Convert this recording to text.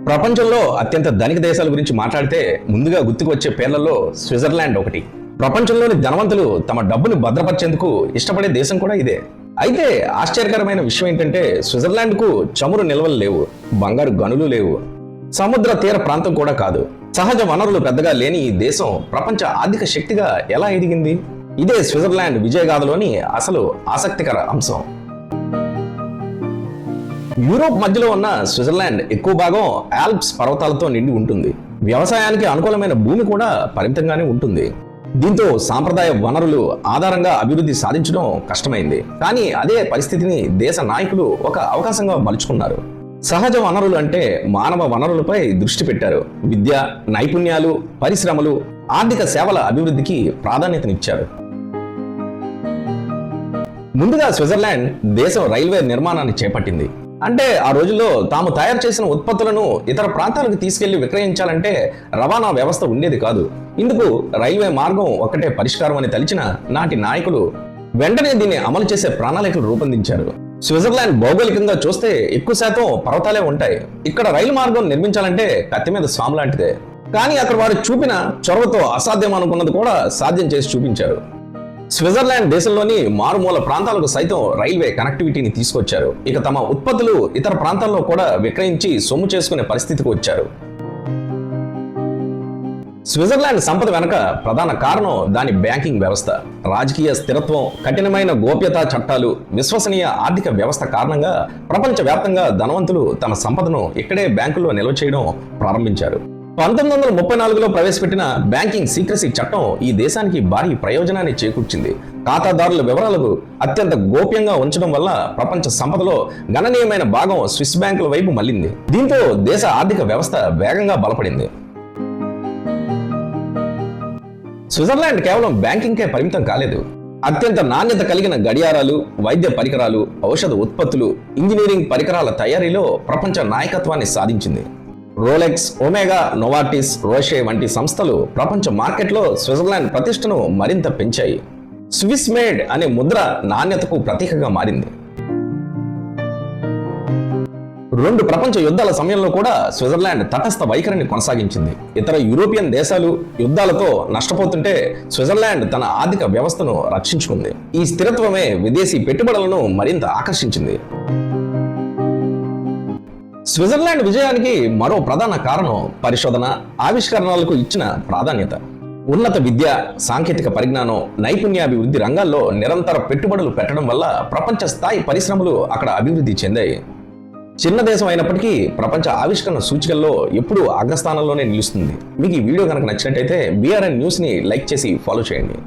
ప్రపంచంలో అత్యంత ధనిక దేశాల గురించి మాట్లాడితే ముందుగా గుర్తుకు వచ్చే పేర్లలో స్విట్జర్లాండ్ ఒకటి. ప్రపంచంలోని ధనవంతులు తమ డబ్బును భద్రపరిచేందుకు ఇష్టపడే దేశం కూడా ఇదే. అయితే ఆశ్చర్యకరమైన విషయం ఏంటంటే స్విట్జర్లాండ్కు చమురు నిల్వలు లేవు, బంగారు గనులు లేవు, సముద్ర తీర ప్రాంతం కూడా కాదు. సహజ వనరులు పెద్దగా లేని ఈ దేశం ప్రపంచ ఆర్థిక శక్తిగా ఎలా ఎదిగింది? ఇదే స్విట్జర్లాండ్ విజయగాథలోని అసలు ఆసక్తికర అంశం. యూరోప్ మధ్యలో ఉన్న స్విట్జర్లాండ్ ఎక్కువ భాగం ఆల్ప్స్ పర్వతాలతో నిండి ఉంటుంది. వ్యవసాయానికి అనుకూలమైన భూమి కూడా పరిమితంగానే ఉంటుంది. దీంతో సాంప్రదాయ వనరులు ఆధారంగా అభివృద్ధి సాధించడం కష్టమైంది. కానీ అదే పరిస్థితిని దేశ నాయకులు ఒక అవకాశంగా మలుచుకున్నారు. సహజ వనరులు అంటే మానవ వనరులపై దృష్టి పెట్టారు. విద్య, నైపుణ్యాలు, పరిశ్రమలు, ఆర్థిక సేవల అభివృద్ధికి ప్రాధాన్యతనిచ్చారు. ముందుగా స్విట్జర్లాండ్ దేశం రైల్వే నిర్మాణాన్ని చేపట్టింది. అంటే ఆ రోజుల్లో తాము తయారు చేసిన ఉత్పత్తులను ఇతర ప్రాంతాలకు తీసుకెళ్లి విక్రయించాలంటే రవాణా వ్యవస్థ ఉండేది కాదు. ఇందుకు రైల్వే మార్గం ఒక్కటే పరిష్కారం అని తలిచిన నాటి నాయకులు వెంటనే దీన్ని అమలు చేసే ప్రణాళికలు రూపొందించారు. స్విట్జర్లాండ్ భౌగోళికంగా చూస్తే ఎక్కువ శాతం పర్వతాలే ఉంటాయి. ఇక్కడ రైలు మార్గం నిర్మించాలంటే కత్తి మీద స్వామి లాంటిదే. కానీ అక్కడ వారు చూపిన చొరవతో అసాధ్యం అనుకున్నది కూడా సాధ్యం చేసి చూపించారు. స్విట్జర్లాండ్ దేశంలోని మారుమూల ప్రాంతాలకు సైతం రైల్వే కనెక్టివిటీని తీసుకొచ్చారు. ఇక తమ ఉత్పత్తులు ఇతర ప్రాంతాల్లో కూడా విక్రయించి సొమ్ము చేసుకునే పరిస్థితికి వచ్చారు. స్విట్జర్లాండ్ సంపద వెనుక ప్రధాన కారణం దాని బ్యాంకింగ్ వ్యవస్థ. రాజకీయ స్థిరత్వం, కఠినమైన గోప్యతా చట్టాలు, విశ్వసనీయ ఆర్థిక వ్యవస్థ కారణంగా ప్రపంచవ్యాప్తంగా ధనవంతులు తమ సంపదను ఇక్కడే బ్యాంకుల్లో నిల్వ చేయడం ప్రారంభించారు. 1934లో ప్రవేశపెట్టిన బ్యాంకింగ్ సీక్రసీ చట్టం ఈ దేశానికి భారీ ప్రయోజనాన్ని చేకూర్చింది. ఖాతాదారుల వివరాలకు అత్యంత గోప్యంగా ఉంచడం వల్ల ప్రపంచ సంపదలో గణనీయమైన భాగం స్విస్ బ్యాంకుల వైపు మళ్లింది. దీంతో దేశ ఆర్థిక వ్యవస్థ వేగంగా బలపడింది. స్విట్జర్లాండ్ కేవలం బ్యాంకింగ్కే పరిమితం కాలేదు. అత్యంత నాణ్యత కలిగిన గడియారాలు, వైద్య పరికరాలు, ఔషధ ఉత్పత్తులు, ఇంజనీరింగ్ పరికరాల తయారీలో ప్రపంచ నాయకత్వాన్ని సాధించింది. రోలెక్స్, ఒమేగా, నోవార్టిస్, రోషే వంటి సంస్థలు ప్రపంచ మార్కెట్లో స్విట్జర్లాండ్ ప్రతిష్టను మరింత పెంచాయి. స్విస్ మేడ్ అనే ముద్ర నాణ్యతకు ప్రతీకగా మారింది. 2 ప్రపంచ యుద్ధాల సమయంలో కూడా స్విట్జర్లాండ్ తటస్థ వైఖరిని కొనసాగించింది. ఇతర యూరోపియన్ దేశాలు యుద్ధాలతో నష్టపోతుంటే స్విట్జర్లాండ్ తన ఆర్థిక వ్యవస్థను రక్షించుకుంది. ఈ స్థిరత్వమే విదేశీ పెట్టుబడులను మరింత ఆకర్షించింది. స్విట్జర్లాండ్ విజయానికి మరో ప్రధాన కారణం పరిశోధన, ఆవిష్కరణలకు ఇచ్చిన ప్రాధాన్యత. ఉన్నత విద్య, సాంకేతిక పరిజ్ఞానం, నైపుణ్యాభివృద్ధి రంగాల్లో నిరంతర పెట్టుబడులు పెట్టడం వల్ల ప్రపంచ స్థాయి పరిశ్రమలు అక్కడ అభివృద్ధి చెందాయి. చిన్న దేశం అయినప్పటికీ ప్రపంచ ఆవిష్కరణ సూచికల్లో ఎప్పుడూ అగ్రస్థానంలోనే నిలుస్తుంది. మీకు ఈ వీడియో కనుక నచ్చినట్టయితే BRN న్యూస్ని లైక్ చేసి ఫాలో చేయండి.